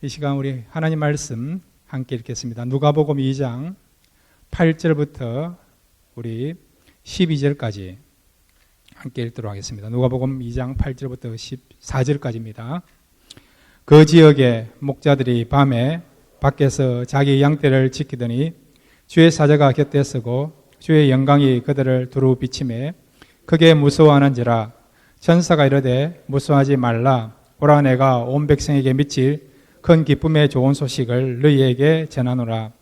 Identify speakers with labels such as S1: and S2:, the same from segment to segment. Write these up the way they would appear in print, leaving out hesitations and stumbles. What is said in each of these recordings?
S1: 이 시간 우리 하나님 말씀 함께 읽겠습니다. 누가복음 2장 8절부터 우리 12절까지 함께 읽도록 하겠습니다. 누가복음 2장 8절부터 14절까지입니다. 그 지역의 목자들이 밤에 밖에서 자기 양떼를 지키더니 주의 사자가 곁에 서고 주의 영광이 그들을 두루 비치매 크게 무서워하는지라. 천사가 이르되 무서워하지 말라. 보라, 내가 온 백성에게 미칠 큰 기쁨의 좋은 소식을 너희에게 전하노라.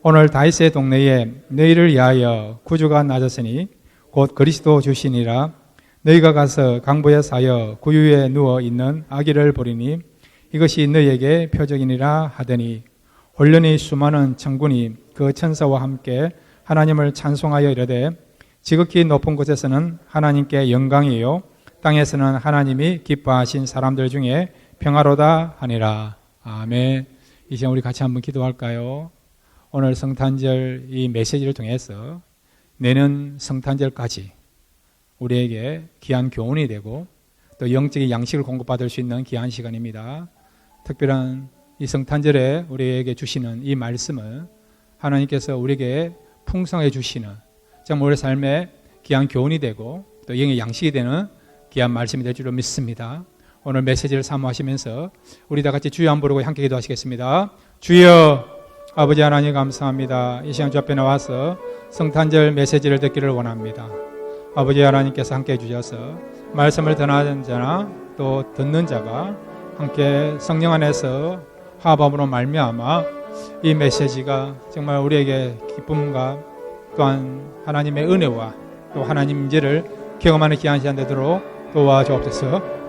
S1: 오늘 다윗의 동네에 너희를 위하여 구주가 나졌으니 곧 그리스도 주시니라. 너희가 가서 강보에 사여 구유에 누워 있는 아기를 보리니 이것이 너희에게 표적이니라 하더니, 혼련히 수많은 천군이 그 천사와 함께 하나님을 찬송하여 이르되, 지극히 높은 곳에서는 하나님께 영광이요 땅에서는 하나님이 기뻐하신 사람들 중에 평화로다 하니라. 아멘. 이 시간 우리 같이 한번 기도할까요? 오늘 성탄절 이 메시지를 통해서 내년 성탄절까지 우리에게 귀한 교훈이 되고 또 영적인 양식을 공급받을 수 있는 귀한 시간입니다. 특별한 이 성탄절에 우리에게 주시는 이 말씀을 하나님께서 우리에게 풍성해 주시는, 정말 우리 삶에 귀한 교훈이 되고 또 영의 양식이 되는 귀한 말씀이 될 줄로 믿습니다. 오늘 메시지를 사모하시면서 우리 다 같이 주여 한번 부르고 함께 기도하시겠습니다. 주여, 아버지 하나님 감사합니다. 이 시간 주 앞에 나와서 성탄절 메시지를 듣기를 원합니다. 아버지 하나님께서 함께 해주셔서 말씀을 전하는 자나 또 듣는 자가 함께 성령 안에서 화합함으로 말미암아 이 메시지가 정말 우리에게 기쁨과 또한 하나님의 은혜와 또 하나님 임재를 경험하는 귀한 시간 되도록 도와주옵소서.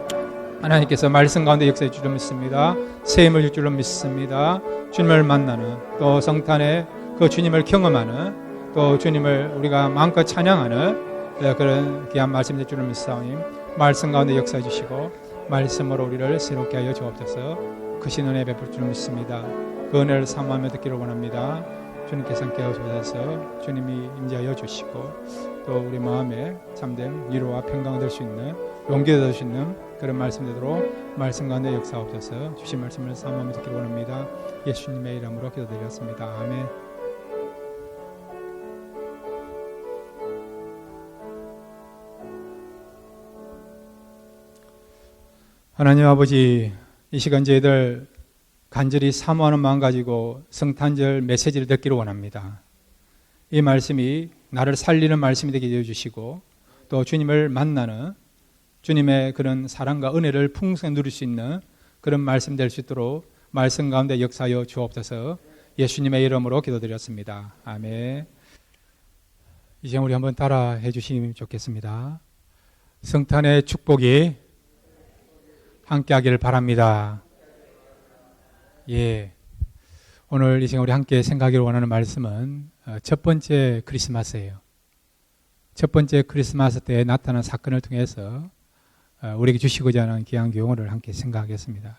S1: 하나님께서 말씀 가운데 역사해 줄 줄 믿습니다. 세임을 줄 줄로 믿습니다. 주님을 만나는, 또 성탄에 그 주님을 경험하는, 또 주님을 우리가 마음껏 찬양하는 그런 귀한 말씀 될 줄로 믿사오니 말씀 가운데 역사해 주시고 말씀으로 우리를 새롭게 하여 주옵소서. 크신 은혜 베풀 줄 믿습니다. 그 은혜를 사모하며 듣기를 원합니다. 주님께서 함께 하셔서 주님이 임재하여 주시고 또 우리 마음에 참된 위로와 평강을 될 수 있는, 용기를 얻을 수 있는 그런 말씀 되도록 말씀 가운데 역사하옵소서. 주신 말씀을 사모하며 듣기를 원합니다. 예수님의 이름으로 기도드렸습니다. 아멘. 하나님 아버지, 이 시간 저희들 간절히 사모하는 마음 가지고 성탄절 메시지를 듣기를 원합니다. 이 말씀이 나를 살리는 말씀이 되게 해주시고 또 주님을 만나는, 주님의 그런 사랑과 은혜를 풍성히 누릴 수 있는 그런 말씀 될 수 있도록 말씀 가운데 역사하여 주옵소서. 예수님의 이름으로 기도드렸습니다. 아멘. 이제 우리 한번 따라 해주시면 좋겠습니다. 성탄의 축복이 함께하기를 바랍니다. 예, 오늘 이 시간 우리 함께 생각하기를 원하는 말씀은 첫 번째 크리스마스예요. 첫 번째 크리스마스 때 나타난 사건을 통해서 우리에게 주시고자 하는 귀한 교훈을 함께 생각하겠습니다.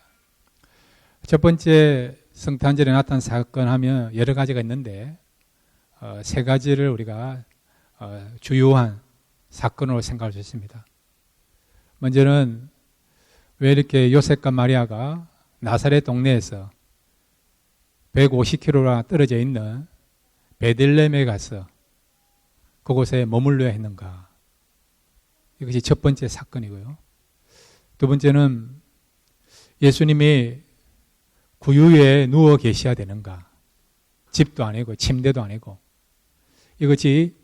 S1: 첫 번째 성탄절에 나타난 사건 하면 여러 가지가 있는데 세 가지를 우리가 주요한 사건으로 생각할 수 있습니다. 먼저는 왜 이렇게 요셉과 마리아가 나사렛 동네에서 150km나 떨어져 있는 베들레헴에 가서 그곳에 머물러야 했는가? 이것이 첫 번째 사건이고요. 두 번째는 예수님이 구유에 누워 계셔야 되는가? 집도 아니고 침대도 아니고. 이것이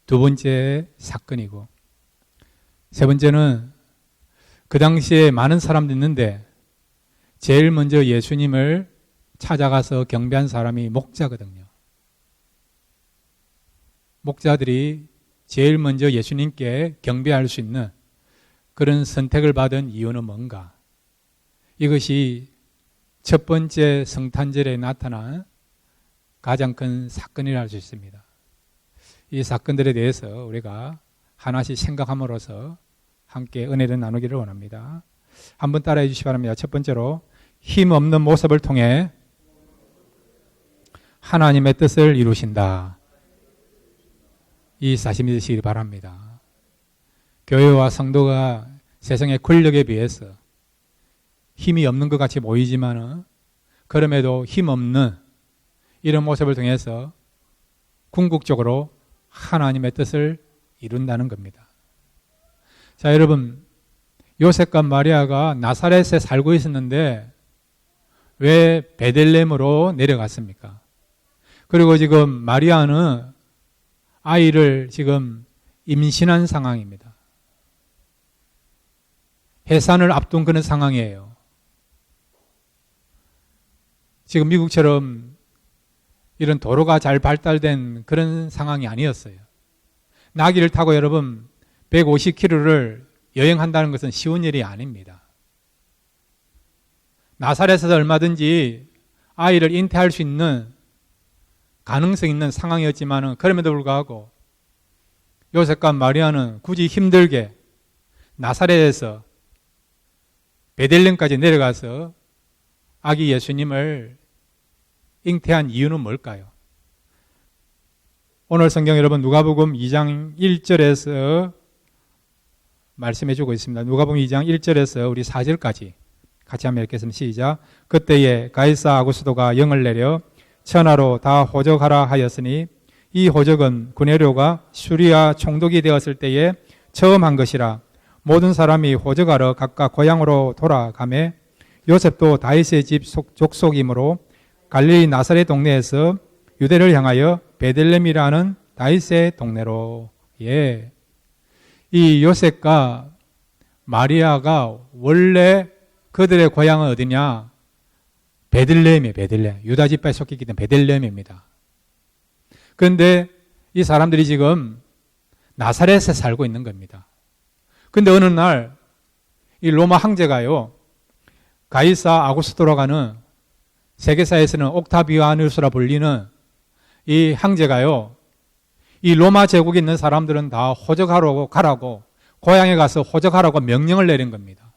S1: 두 번째 사건이고, 세 번째는 그 당시에 많은 사람들이 있는데 제일 먼저 예수님을 찾아가서 경배한 사람이 목자거든요. 목자들이 제일 먼저 예수님께 경배할 수 있는 그런 선택을 받은 이유는 뭔가? 이것이 첫 번째 성탄절에 나타난 가장 큰 사건이라 할 수 있습니다. 이 사건들에 대해서 우리가 하나씩 생각함으로써 함께 은혜를 나누기를 원합니다. 한번 따라해 주시기 바랍니다. 첫 번째로, 힘없는 모습을 통해 하나님의 뜻을 이루신다. 이 사실 믿으시기 바랍니다. 교회와 성도가 세상의 권력에 비해서 힘이 없는 것 같이 보이지만 그럼에도 힘없는 이런 모습을 통해서 궁극적으로 하나님의 뜻을 이룬다는 겁니다. 자, 여러분, 요셉과 마리아가 나사렛에 살고 있었는데 왜 베들레헴으로 내려갔습니까? 그리고 지금 마리아는 아이를 지금 임신한 상황입니다. 해산을 앞둔 그런 상황이에요. 지금 미국처럼 이런 도로가 잘 발달된 그런 상황이 아니었어요. 나귀를 타고 여러분 150km를 여행한다는 것은 쉬운 일이 아닙니다. 나사렛에서 얼마든지 아이를 잉태할 수 있는 가능성 있는 상황이었지만 그럼에도 불구하고 요셉과 마리아는 굳이 힘들게 나사렛에서 베들레헴까지 내려가서 아기 예수님을 잉태한 이유는 뭘까요? 오늘 성경 여러분 누가복음 2장 1절에서 말씀해 주고 있습니다. 누가복음 2장 1절에서 우리 4절까지 같이 한번 읽겠습니다. 시작. 그때에 가이사 아구스도가 영을 내려 천하로 다 호적하라 하였으니 이 호적은 구네료가 수리아 총독이 되었을 때에 처음 한 것이라. 모든 사람이 호적하러 각각 고향으로 돌아가매 요셉도 다윗의 집 족속이므로 갈릴리 나사렛 동네에서 유대를 향하여 베들레헴이라는 다윗의 동네로. 예. 이 요셉과 마리아가 원래 그들의 고향은 어디냐? 베들레헴이에요. 베들레헴. 유다 지파에 속했기 때문에 베들레헴입니다. 그런데 이 사람들이 지금 나사렛에 살고 있는 겁니다. 근데 어느 날 이 로마 황제가요, 가이사 아구스토라고 하는 세계사에서는 옥타비아누스라 불리는 이 황제가요, 이 로마 제국에 있는 사람들은 다 호적하러 가라고, 고향에 가서 호적하라고 명령을 내린 겁니다.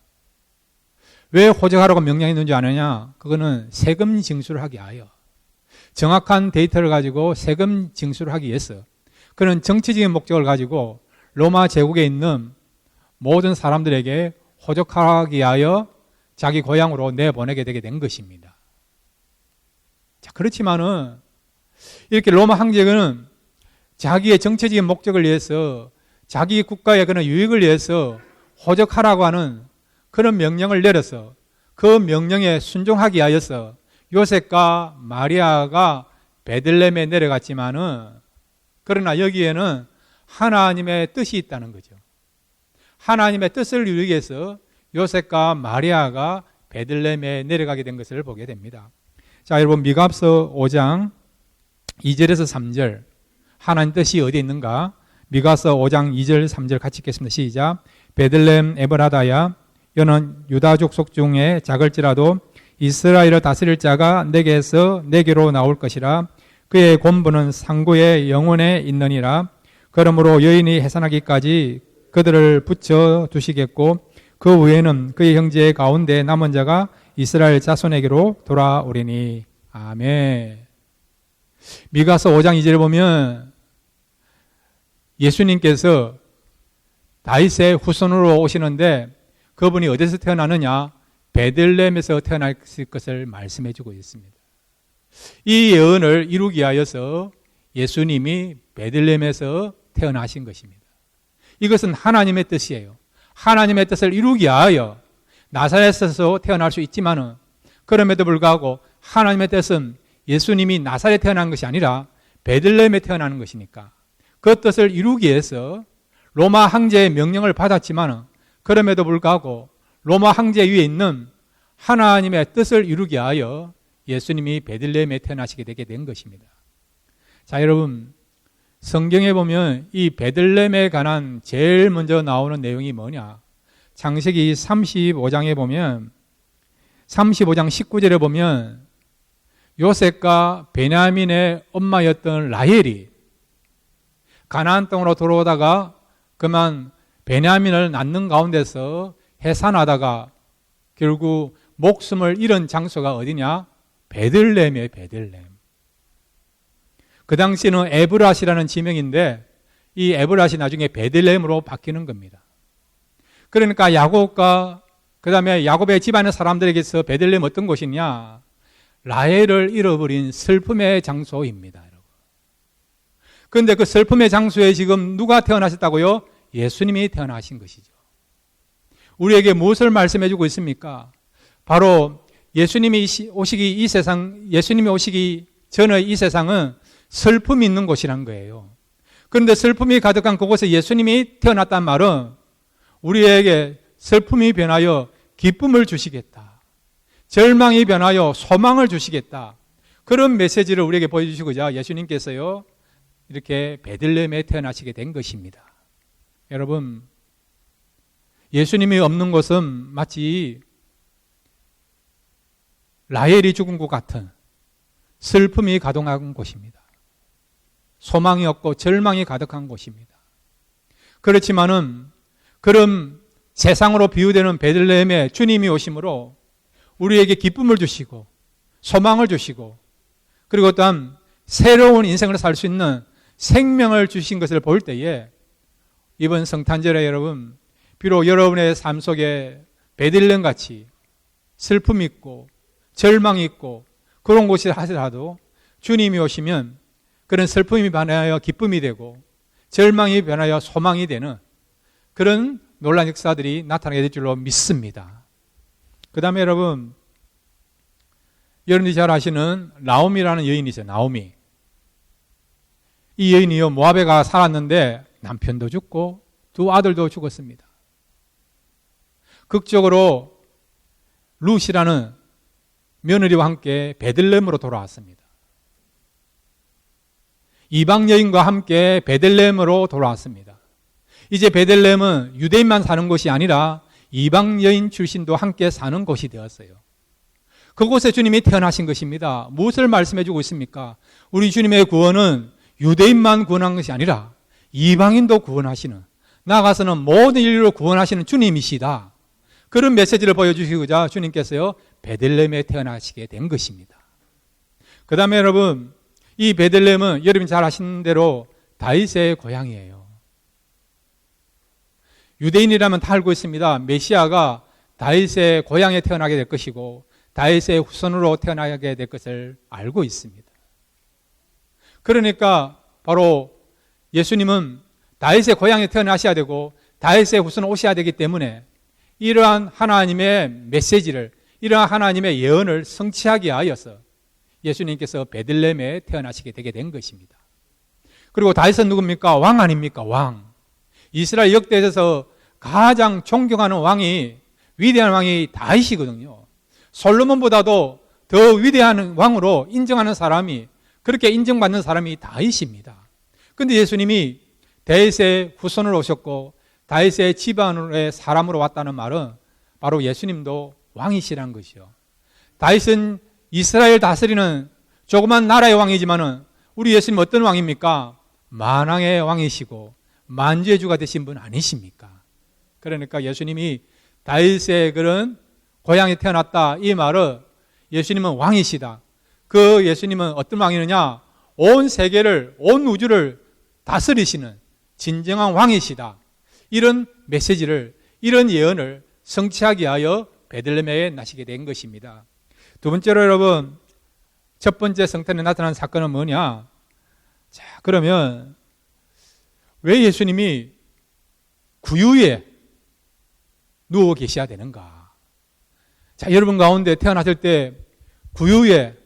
S1: 왜 호적하라고 명령했는지 아느냐? 그거는 세금 징수를 하기 위하여, 정확한 데이터를 가지고 세금 징수를 하기 위해서, 그런 정치적인 목적을 가지고 로마 제국에 있는 모든 사람들에게 호적하기 위하여 자기 고향으로 내보내게 되게 된 것입니다. 자, 그렇지만은 이렇게 로마 황제는 자기의 정치적인 목적을 위해서, 자기 국가의 그런 유익을 위해서 호적하라고 하는 그런 명령을 내려서 그 명령에 순종하기 위하여서 요셉과 마리아가 베들레헴에 내려갔지만은, 그러나 여기에는 하나님의 뜻이 있다는 거죠. 하나님의 뜻을 이루기 위해서 요셉과 마리아가 베들레헴에 내려가게 된 것을 보게 됩니다. 자, 여러분, 미가서 5장 2절에서 3절, 하나님 뜻이 어디에 있는가? 미가서 5장 2절 3절 같이 읽겠습니다. 시작. 베들레헴 에브라다야, 여는 유다 족속 중에 작을지라도 이스라엘을 다스릴 자가 내게서 내게로 나올 것이라. 그의 권부는 상고의 영혼에 있느니라. 그러므로 여인이 해산하기까지 그들을 붙여 두시겠고 그 후에는 그의 형제 가운데 남은 자가 이스라엘 자손에게로 돌아오리니. 아멘. 미가서 5장 2절에 보면 예수님께서 다윗의 후손으로 오시는데 그분이 어디서 태어나느냐? 베들레헴에서 태어났을 것을 말씀해 주고 있습니다. 이 예언을 이루기 위하여서 예수님이 베들레헴에서 태어나신 것입니다. 이것은 하나님의 뜻이에요. 하나님의 뜻을 이루기 위하여 나사렛에서 태어날 수 있지만은, 그럼에도 불구하고 하나님의 뜻은 예수님이 나사렛에 태어난 것이 아니라 베들레헴에 태어나는 것이니까 그 뜻을 이루기 위해서 로마 황제의 명령을 받았지만은, 그럼에도 불구하고 로마 황제 위에 있는 하나님의 뜻을 이루기 위하여 예수님이 베들레헴에 태어나시게 되게 된 것입니다. 자, 여러분, 성경에 보면 이 베들레헴에 관한 제일 먼저 나오는 내용이 뭐냐? 창세기 35장에 보면, 35장 19절에 보면 요셉과 베냐민의 엄마였던 라헬이 가나안 땅으로 들어오다가 그만 베냐민을 낳는 가운데서 해산하다가 결국 목숨을 잃은 장소가 어디냐? 베들레헴이에요. 베들레헴. 그 당시에는 에브랏이라는 지명인데 이 에브랏이 나중에 베들레헴으로 바뀌는 겁니다. 그러니까 야곱과 그 다음에 야곱의 집안의 사람들에게서 베들레헴 어떤 곳이냐? 라헬을 잃어버린 슬픔의 장소입니다. 그런데 그 슬픔의 장소에 지금 누가 태어나셨다고요? 예수님이 태어나신 것이죠. 우리에게 무엇을 말씀해 주고 있습니까? 바로 예수님이 오시기 전의 이 세상은 슬픔이 있는 곳이란 거예요. 그런데 슬픔이 가득한 그곳에 예수님이 태어났단 말은 우리에게 슬픔이 변하여 기쁨을 주시겠다. 절망이 변하여 소망을 주시겠다. 그런 메시지를 우리에게 보여주시고자 예수님께서요, 이렇게 베들레헴에 태어나시게 된 것입니다. 여러분, 예수님이 없는 곳은 마치 라헬이 죽은 것 같은 슬픔이 가득한 곳입니다. 소망이 없고 절망이 가득한 곳입니다. 그렇지만은 그런 세상으로 비유되는 베들레헴에 주님이 오심으로 우리에게 기쁨을 주시고 소망을 주시고 그리고 또한 새로운 인생을 살 수 있는 생명을 주신 것을 볼 때에 이번 성탄절에 여러분, 비록 여러분의 삶 속에 베들레헴 같이 슬픔이 있고 절망이 있고 그런 곳이 하더라도 주님이 오시면 그런 슬픔이 변하여 기쁨이 되고 절망이 변하여 소망이 되는 그런 놀라운 역사들이 나타나게 될 줄로 믿습니다. 그 다음에 여러분들이 잘 아시는 나오미라는 여인이죠. 나오미. 이 여인이요, 모압에 가 살았는데 남편도 죽고 두 아들도 죽었습니다. 극적으로 룻이라는 며느리와 함께 베들레헴으로 돌아왔습니다. 이방 여인과 함께 베들레헴으로 돌아왔습니다. 이제 베들레헴은 유대인만 사는 곳이 아니라 이방 여인 출신도 함께 사는 곳이 되었어요. 그곳에 주님이 태어나신 것입니다. 무엇을 말씀해 주고 있습니까? 우리 주님의 구원은 유대인만 구원한 것이 아니라 이방인도 구원하시는, 나아가서는 모든 인류를 구원하시는 주님이시다. 그런 메시지를 보여주시고자 주님께서요, 베들레헴에 태어나시게 된 것입니다. 그 다음에 여러분, 이 베들레헴은 여러분이 잘 아시는 대로 다윗의 고향이에요. 유대인이라면 다 알고 있습니다. 메시아가 다윗의 고향에 태어나게 될 것이고 다윗의 후손으로 태어나게 될 것을 알고 있습니다. 그러니까 바로 예수님은 다윗의 고향에 태어나셔야 되고 다윗의 후손 오셔야 되기 때문에 이러한 하나님의 메시지를, 이러한 하나님의 예언을 성취하기 위하여서 예수님께서 베들레헴에 태어나시게 되게 된 것입니다. 그리고 다윗은 누굽니까? 왕 아닙니까? 왕. 이스라엘 역대에서 가장 존경하는 왕이, 위대한 왕이 다윗이거든요. 솔로몬보다도 더 위대한 왕으로 인정하는 사람이, 그렇게 인정받는 사람이 다윗입니다. 그런데 예수님이 다윗의 후손으로 오셨고 다윗의 집안의 사람으로 왔다는 말은 바로 예수님도 왕이시라는 것이요. 다윗은 이스라엘 다스리는 조그만 나라의 왕이지만은 우리 예수님 어떤 왕입니까? 만왕의 왕이시고 만주의 주가 되신 분 아니십니까? 그러니까 예수님이 다윗의 그런 고향에 태어났다, 이 말은 예수님은 왕이시다. 그 예수님은 어떤 왕이느냐? 온 세계를, 온 우주를 다스리시는 진정한 왕이시다. 이런 메시지를, 이런 예언을 성취하기 위하여 베들레헴에 나시게 된 것입니다. 두 번째로 여러분, 첫 번째 성탄에 나타난 사건은 뭐냐? 자, 그러면 왜 예수님이 구유에 누워 계셔야 되는가? 자, 여러분 가운데 태어나실 때 구유에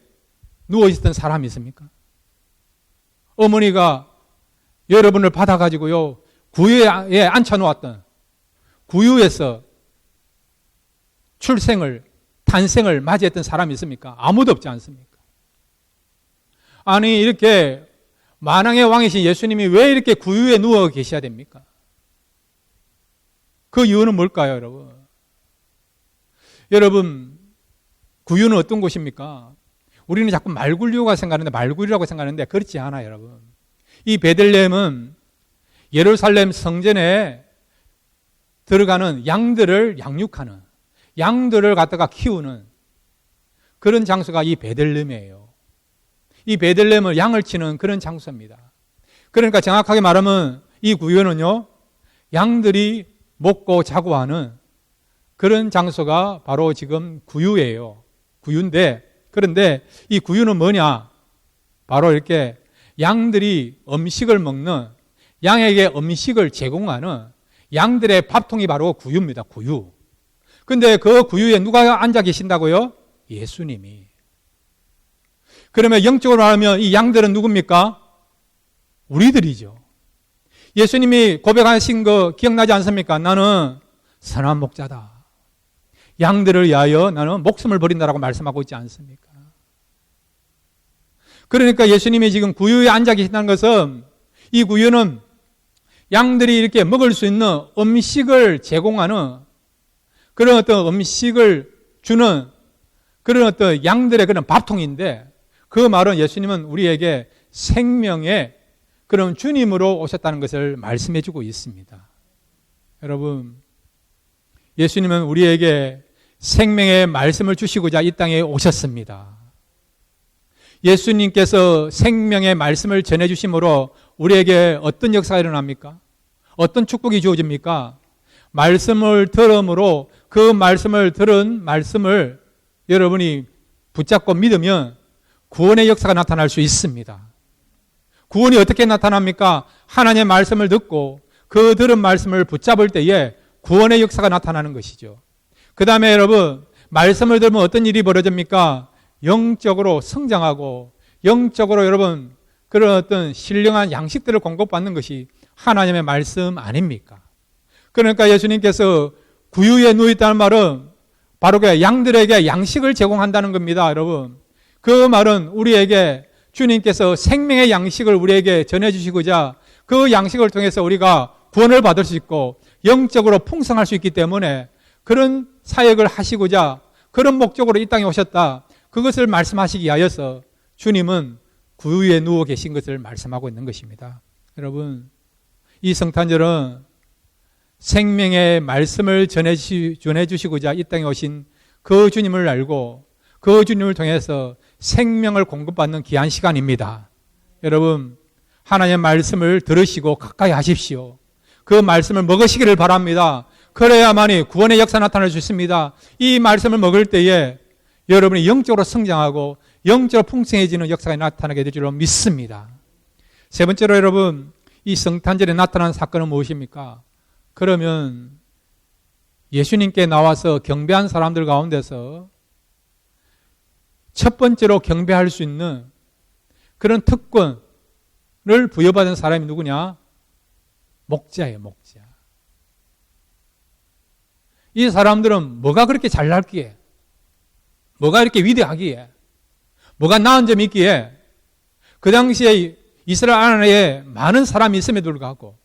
S1: 누워 있었던 사람이 있습니까? 어머니가 여러분을 받아가지고요, 구유에 앉혀놓았던, 구유에서 탄생을 맞이했던 사람이 있습니까? 아무도 없지 않습니까? 아니, 이렇게 만왕의 왕이신 예수님이 왜 이렇게 구유에 누워 계셔야 됩니까? 그 이유는 뭘까요, 여러분? 여러분, 구유는 어떤 곳입니까? 우리는 자꾸 말굴류가 생각하는데, 말굴이라고 생각하는데 그렇지 않아요, 여러분. 이 베들레헴은 예루살렘 성전에 들어가는 양들을 양육하는, 양들을 갖다가 키우는 그런 장소가 이 베들레헴이에요. 이 베들레헴을 양을 치는 그런 장소입니다. 그러니까 정확하게 말하면 이 구유는요, 양들이 먹고 자고 하는 그런 장소가 바로 지금 구유예요. 구유인데, 그런데 이 구유는 뭐냐? 바로 이렇게 양들이 음식을 먹는, 양에게 음식을 제공하는 양들의 밥통이 바로 구유입니다. 구유. 근데 그 구유에 누가 앉아 계신다고요? 예수님이. 그러면 영적으로 말하면 이 양들은 누굽니까? 우리들이죠. 예수님이 고백하신 거 기억나지 않습니까? 나는 선한 목자다. 양들을 위하여 나는 목숨을 버린다라고 말씀하고 있지 않습니까? 그러니까 예수님이 지금 구유에 앉아 계신다는 것은 이 구유는 양들이 이렇게 먹을 수 있는 음식을 제공하는 그런 어떤 음식을 주는 그런 어떤 양들의 그런 밥통인데 그 말은 예수님은 우리에게 생명의 그런 주님으로 오셨다는 것을 말씀해 주고 있습니다. 여러분, 예수님은 우리에게 생명의 말씀을 주시고자 이 땅에 오셨습니다. 예수님께서 생명의 말씀을 전해 주심으로 우리에게 어떤 역사가 일어납니까? 어떤 축복이 주어집니까? 말씀을 들음으로 그 말씀을 들은 말씀을 여러분이 붙잡고 믿으면 구원의 역사가 나타날 수 있습니다. 구원이 어떻게 나타납니까? 하나님의 말씀을 듣고 그 들은 말씀을 붙잡을 때에 구원의 역사가 나타나는 것이죠. 그 다음에 여러분, 말씀을 들으면 어떤 일이 벌어집니까? 영적으로 성장하고 영적으로 여러분 그런 어떤 신령한 양식들을 공급받는 것이 하나님의 말씀 아닙니까? 그러니까 예수님께서 구유에 누워있다는 말은 바로 그 양들에게 양식을 제공한다는 겁니다. 여러분, 그 말은 우리에게 주님께서 생명의 양식을 우리에게 전해주시고자 그 양식을 통해서 우리가 구원을 받을 수 있고 영적으로 풍성할 수 있기 때문에 그런 사역을 하시고자 그런 목적으로 이 땅에 오셨다. 그것을 말씀하시기 위하여서 주님은 구유에 누워 계신 것을 말씀하고 있는 것입니다. 여러분, 이 성탄절은 생명의 말씀을 전해주시고자 이 땅에 오신 그 주님을 알고 그 주님을 통해서 생명을 공급받는 귀한 시간입니다. 여러분, 하나님의 말씀을 들으시고 가까이 하십시오. 그 말씀을 먹으시기를 바랍니다. 그래야만이 구원의 역사 나타날 수 있습니다. 이 말씀을 먹을 때에 여러분이 영적으로 성장하고 영적으로 풍성해지는 역사가 나타나게 될 줄로 믿습니다. 세 번째로 여러분, 이 성탄절에 나타난 사건은 무엇입니까? 그러면 예수님께 나와서 경배한 사람들 가운데서 첫 번째로 경배할 수 있는 그런 특권을 부여받은 사람이 누구냐? 목자예요, 목자. 이 사람들은 뭐가 그렇게 잘났기에, 뭐가 이렇게 위대하기에, 뭐가 나은 점이 있기에 그 당시에 이스라엘 안에 많은 사람이 있음에도 불구하고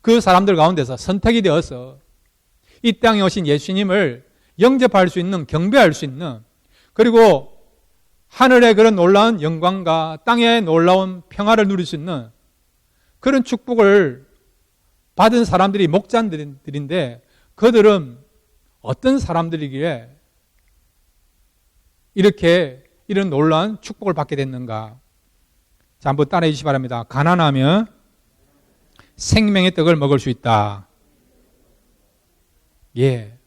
S1: 그 사람들 가운데서 선택이 되어서 이 땅에 오신 예수님을 영접할 수 있는, 경배할 수 있는, 그리고 하늘의 그런 놀라운 영광과 땅의 놀라운 평화를 누릴 수 있는 그런 축복을 받은 사람들이 목자들인데 그들은 어떤 사람들이기에 이렇게 이런 놀라운 축복을 받게 됐는가? 자, 한번 따라해 주시기 바랍니다. 가난하면 생명의 떡을 먹을 수 있다. 예.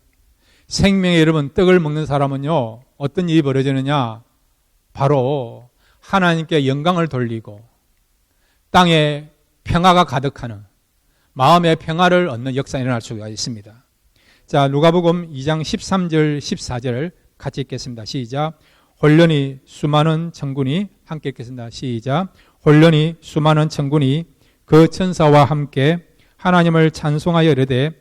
S1: 생명의 여러분 떡을 먹는 사람은요, 어떤 일이 벌어지느냐? 바로 하나님께 영광을 돌리고 땅에 평화가 가득하는 마음의 평화를 얻는 역사가 일어날 수가 있습니다. 자, 누가복음 2장 13절 14절 같이 읽겠습니다. 시작. 홀련히 수많은 천군이 함께 읽겠습니다. 시작. 홀련히 수많은 천군이 그 천사와 함께 하나님을 찬송하여 이르되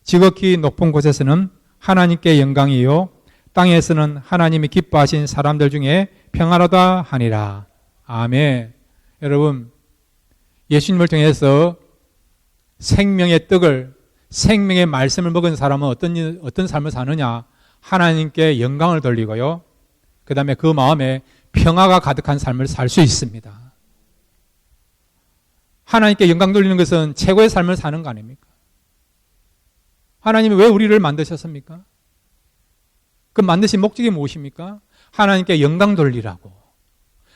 S1: 지극히 높은 곳에서는 하나님께 영광이요 땅에서는 하나님이 기뻐하신 사람들 중에 평화로다 하니라. 아멘. 여러분, 예수님을 통해서 생명의 떡을, 생명의 말씀을 먹은 사람은 어떤 삶을 사느냐? 하나님께 영광을 돌리고요, 그 다음에 그 마음에 평화가 가득한 삶을 살 수 있습니다. 하나님께 영광 돌리는 것은 최고의 삶을 사는 거 아닙니까? 하나님이 왜 우리를 만드셨습니까? 그 만드신 목적이 무엇입니까? 하나님께 영광 돌리라고,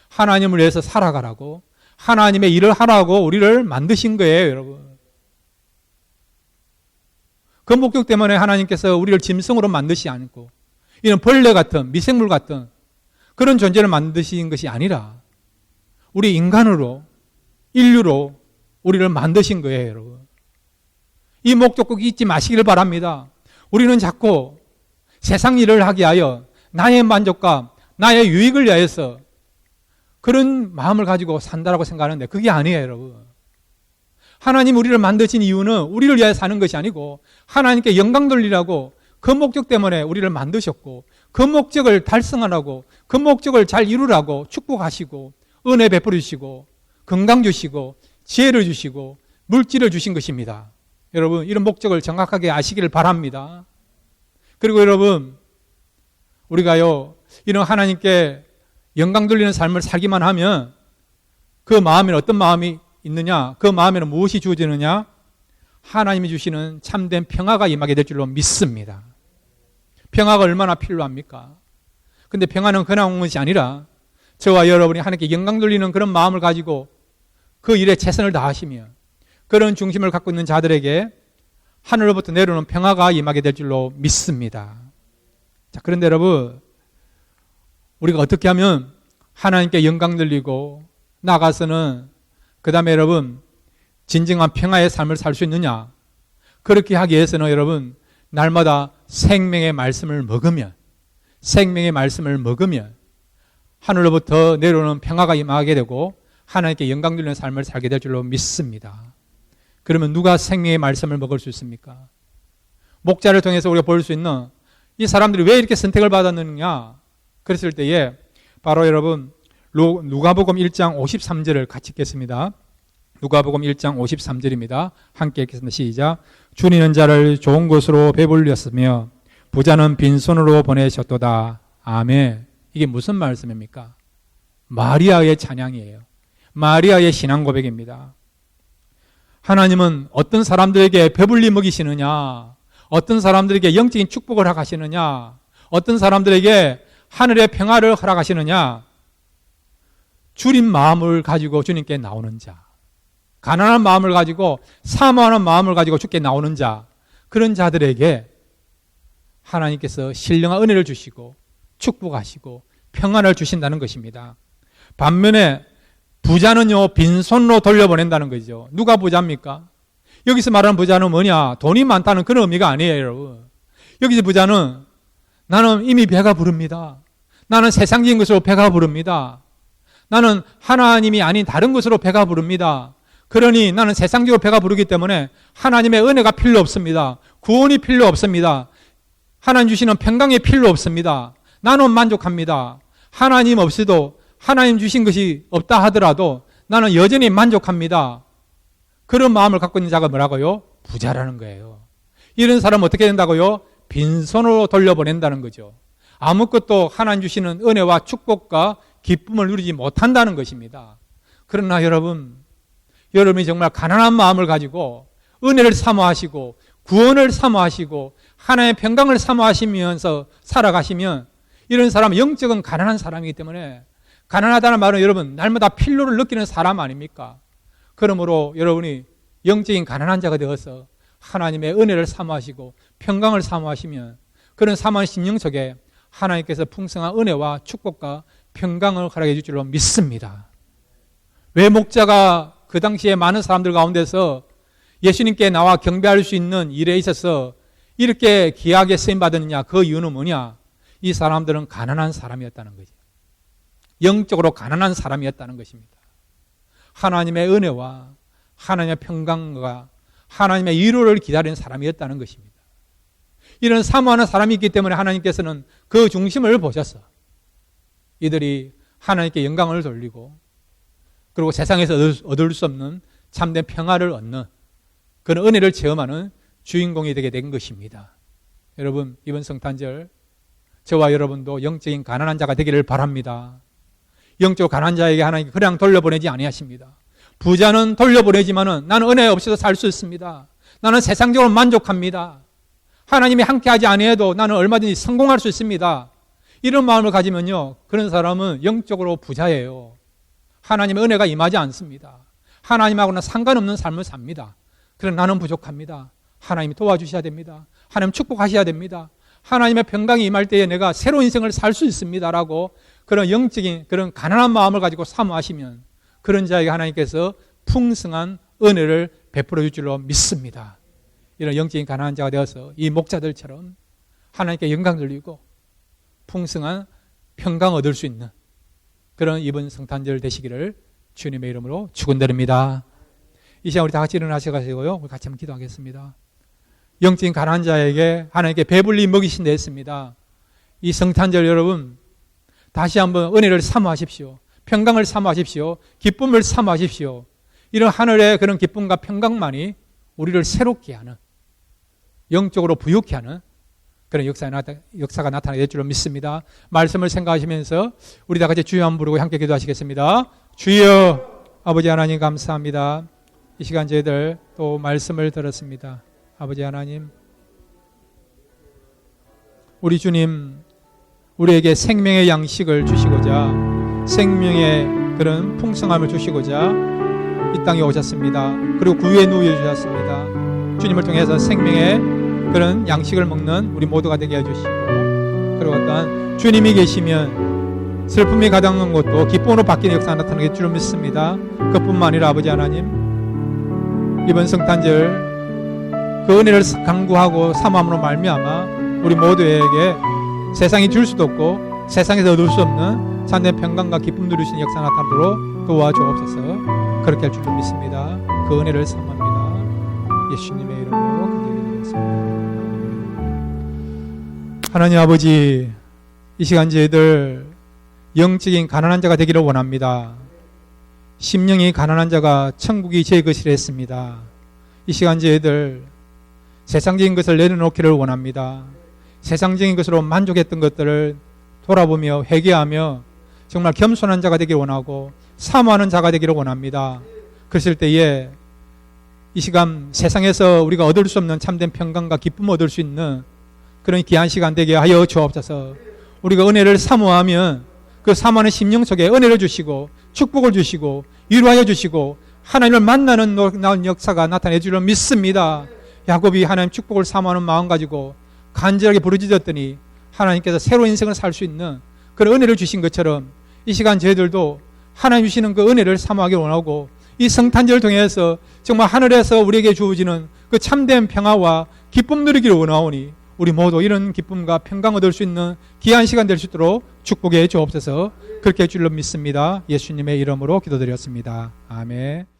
S1: 하나님을 위해서 살아가라고, 하나님의 일을 하라고 우리를 만드신 거예요, 여러분. 그 목적 때문에 하나님께서 우리를 짐승으로 만드시지 않고 이런 벌레 같은, 미생물 같은 그런 존재를 만드신 것이 아니라 우리 인간으로, 인류로 우리를 만드신 거예요, 여러분. 이 목적 꼭 잊지 마시기를 바랍니다. 우리는 자꾸 세상 일을 하기 위하여 나의 만족과 나의 유익을 위하여서 그런 마음을 가지고 산다라고 생각하는데 그게 아니에요, 여러분. 하나님 우리를 만드신 이유는 우리를 위하여 사는 것이 아니고 하나님께 영광 돌리라고 그 목적 때문에 우리를 만드셨고 그 목적을 달성하라고 그 목적을 잘 이루라고 축복하시고 은혜 베풀어 주시고 건강 주시고 지혜를 주시고 물질을 주신 것입니다. 여러분, 이런 목적을 정확하게 아시기를 바랍니다. 그리고 여러분, 우리가요 이런 하나님께 영광 돌리는 삶을 살기만 하면 그 마음에는 어떤 마음이 있느냐? 그 마음에는 무엇이 주어지느냐? 하나님이 주시는 참된 평화가 임하게 될 줄로 믿습니다. 평화가 얼마나 필요합니까? 근데 평화는 그냥 온 것이 아니라 저와 여러분이 하나님께 영광 돌리는 그런 마음을 가지고 그 일에 최선을 다하시며 그런 중심을 갖고 있는 자들에게 하늘로부터 내려오는 평화가 임하게 될 줄로 믿습니다. 자, 그런데 여러분, 우리가 어떻게 하면 하나님께 영광 돌리고 나가서는 그 다음에 여러분 진정한 평화의 삶을 살 수 있느냐? 그렇게 하기 위해서는 여러분 날마다 생명의 말씀을 먹으면 하늘로부터 내려오는 평화가 임하게 되고 하나님께 영광 돌리는 삶을 살게 될 줄로 믿습니다. 그러면 누가 생명의 말씀을 먹을 수 있습니까? 목자를 통해서 우리가 볼 수 있는 이 사람들이 왜 이렇게 선택을 받았느냐? 그랬을 때에 바로 여러분 누가복음 1장 53절을 같이 읽겠습니다. 누가복음 1장 53절입니다. 함께 읽겠습니다. 시작. 주니는 자를 좋은 곳으로 배불렸으며 부자는 빈손으로 보내셨도다. 아멘. 이게 무슨 말씀입니까? 마리아의 찬양이에요. 마리아의 신앙 고백입니다. 하나님은 어떤 사람들에게 배불리 먹이시느냐, 어떤 사람들에게 영적인 축복을 허락하시느냐, 어떤 사람들에게 하늘의 평화를 허락하시느냐, 줄인 마음을 가지고 주님께 나오는 자, 가난한 마음을 가지고 사모하는 마음을 가지고 주께 나오는 자, 그런 자들에게 하나님께서 신령한 은혜를 주시고 축복하시고 평안을 주신다는 것입니다. 반면에 부자는요 빈손으로 돌려보낸다는 거죠. 누가 부자입니까? 여기서 말하는 부자는 뭐냐? 돈이 많다는 그런 의미가 아니에요, 여러분. 여기서 부자는 나는 이미 배가 부릅니다. 나는 세상적인 것으로 배가 부릅니다. 나는 하나님이 아닌 다른 것으로 배가 부릅니다. 그러니 나는 세상적으로 배가 부르기 때문에 하나님의 은혜가 필요 없습니다. 구원이 필요 없습니다. 하나님 주시는 평강이 필요 없습니다. 나는 만족합니다. 하나님 없이도 하나님 주신 것이 없다 하더라도 나는 여전히 만족합니다. 그런 마음을 갖고 있는 자가 뭐라고요? 부자라는 거예요. 이런 사람은 어떻게 된다고요? 빈손으로 돌려보낸다는 거죠. 아무것도 하나님 주시는 은혜와 축복과 기쁨을 누리지 못한다는 것입니다. 그러나 여러분이 정말 가난한 마음을 가지고 은혜를 사모하시고 구원을 사모하시고 하나님의 평강을 사모하시면서 살아가시면 이런 사람은 영적인 가난한 사람이기 때문에, 가난하다는 말은 여러분 날마다 필요를 느끼는 사람 아닙니까? 그러므로 여러분이 영적인 가난한 자가 되어서 하나님의 은혜를 사모하시고 평강을 사모하시면 그런 사모하는 심령 속에 하나님께서 풍성한 은혜와 축복과 평강을 허락해 줄 줄로 믿습니다. 왜 목자가 그 당시에 많은 사람들 가운데서 예수님께 나와 경배할 수 있는 일에 있어서 이렇게 귀하게 쓰임받았느냐? 그 이유는 뭐냐? 이 사람들은 가난한 사람이었다는 거죠. 영적으로 가난한 사람이었다는 것입니다. 하나님의 은혜와 하나님의 평강과 하나님의 위로를 기다리는 사람이었다는 것입니다. 이런 사모하는 사람이 있기 때문에 하나님께서는 그 중심을 보셔서 이들이 하나님께 영광을 돌리고 그리고 세상에서 얻을 수 없는 참된 평화를 얻는 그런 은혜를 체험하는 주인공이 되게 된 것입니다. 여러분, 이번 성탄절 저와 여러분도 영적인 가난한 자가 되기를 바랍니다. 영적 가난한 자에게 하나님께 그냥 돌려보내지 아니하십니다. 부자는 돌려보내지만은 나는 은혜 없이도 살 수 있습니다. 나는 세상적으로 만족합니다. 하나님이 함께하지 아니해도 나는 얼마든지 성공할 수 있습니다. 이런 마음을 가지면요, 그런 사람은 영적으로 부자예요. 하나님의 은혜가 임하지 않습니다. 하나님하고는 상관없는 삶을 삽니다. 그러나 나는 부족합니다. 하나님이 도와주셔야 됩니다. 하나님 축복하셔야 됩니다. 하나님의 평강이 임할 때에 내가 새로운 인생을 살 수 있습니다라고 그런 영적인 그런 가난한 마음을 가지고 사모하시면 그런 자에게 하나님께서 풍성한 은혜를 베풀어 줄 줄로 믿습니다. 이런 영적인 가난한 자가 되어서 이 목자들처럼 하나님께 영광 돌리고 풍성한 평강 얻을 수 있는 그런 이번 성탄절 되시기를 주님의 이름으로 축원드립니다. 이 시간 우리 다 같이 일어나셔가지고요, 우리 같이 한번 기도하겠습니다. 영적인 가난한 자에게 하나님께 배불리 먹이신다 했습니다. 이 성탄절 여러분 다시 한번 은혜를 사모하십시오. 평강을 사모하십시오. 기쁨을 사모하십시오. 이런 하늘의 그런 기쁨과 평강만이 우리를 새롭게 하는, 영적으로 부유케 하는 그런 역사가 나타날 줄로 믿습니다. 말씀을 생각하시면서 우리 다 같이 주여 한번 부르고 함께 기도하시겠습니다. 주여, 아버지 하나님 감사합니다. 이 시간 저희들 또 말씀을 들었습니다. 아버지 하나님, 우리 주님, 우리에게 생명의 양식을 주시고자, 생명의 그런 풍성함을 주시고자 이 땅에 오셨습니다. 그리고 구유에 누워 주셨습니다. 주님을 통해서 생명의 그런 양식을 먹는 우리 모두가 되게 해주시고, 그리고 어떠한 주님이 계시면 슬픔이 가득한 것도 기쁨으로 바뀌는 역사가 나타나게 줄 믿습니다. 그뿐만 아니라 아버지 하나님, 이번 성탄절 그 은혜를 강구하고 사모함으로 말미암아 우리 모두에게 세상이 줄 수도 없고 세상에서 얻을 수 없는 참된 평강과 기쁨 누리시는 역사 나타나도록 도와주옵소서. 그렇게 할 줄로 믿습니다. 그 은혜를 사모합니다. 예수님의 이름으로 기도드리겠습니다. 하나님 아버지, 이 시간 저희들 영적인 가난한 자가 되기를 원합니다. 심령이 가난한 자가 천국이 제 것이라 했습니다. 이 시간 저희들 세상적인 것을 내려놓기를 원합니다. 세상적인 것으로 만족했던 것들을 돌아보며 회개하며 정말 겸손한 자가 되기를 원하고 사모하는 자가 되기를 원합니다. 그랬을 때에 이 시간 세상에서 우리가 얻을 수 없는 참된 평강과 기쁨을 얻을 수 있는 그런 귀한 시간 되게 하여 주옵소서. 우리가 은혜를 사모하면 그 사모하는 심령 속에 은혜를 주시고 축복을 주시고 위로하여 주시고 하나님을 만나는 놀라운 역사가 나타내 주려 믿습니다. 야곱이 하나님 축복을 사모하는 마음 가지고 간절하게 부르짖었더니 하나님께서 새로운 인생을 살 수 있는 그런 은혜를 주신 것처럼 이 시간 저희들도 하나님 주시는 그 은혜를 사모하기 원하고 이 성탄절을 통해서 정말 하늘에서 우리에게 주어지는 그 참된 평화와 기쁨 누리기를 원하오니 우리 모두 이런 기쁨과 평강 얻을 수 있는 귀한 시간 될 수 있도록 축복해 주옵소서. 그렇게 해 줄로 믿습니다. 예수님의 이름으로 기도드렸습니다. 아멘.